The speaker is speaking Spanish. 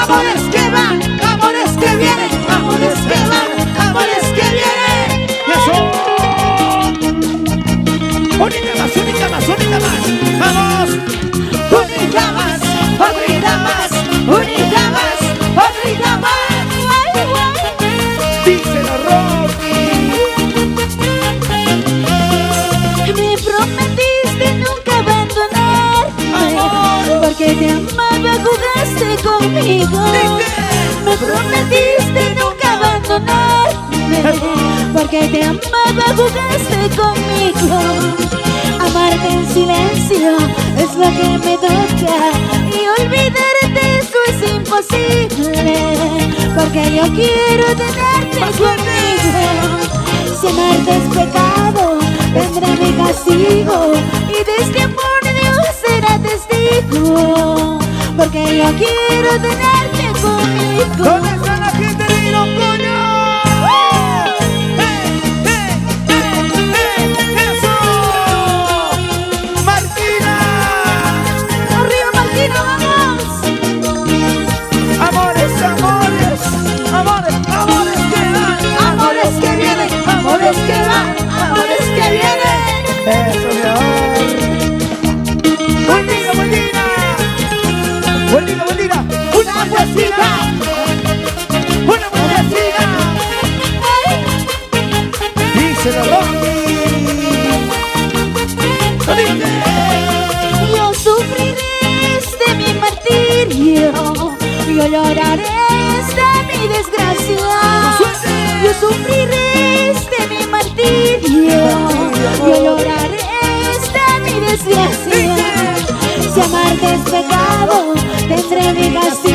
Amores que van, amores que vienen, amores que van, amores que vienen. ¡Eso! Unita más, unita más, unita más. ¡Vamos! Unita más, unita más, unita más, unita más. Díselo, Rocky. Me prometiste nunca abandonarme, porque te amaba, jugaste conmigo. Me prometiste nunca abandonarme, porque te amaba, jugaste conmigo. Amarte en silencio es lo que me toca, y olvidarte eso es imposible, porque yo quiero tenerte conmigo. Si amarte es pecado, tendré mi castigo, y de este amor Dios será testigo, porque yo quiero tenerte conmigo. ¿Dónde está la gente de Irocoño? ¡Eso! ¡Martina! ¡Arriba, Martina, vamos! Amores, amores, amores, amores que van, amores que vienen, amores que van, amores que vienen. Eso, mi amor. Buen día, buen día. Buen día, buen día. Una vueltita. Una vueltita. Díselo, Rocky. Yo sufriré de mi martirio, yo lloraré de mi desgracia. Yo sufriré de mi martirio, yo lloraré de mi desgracia. Si amarte es pecado, tendré mi castigo.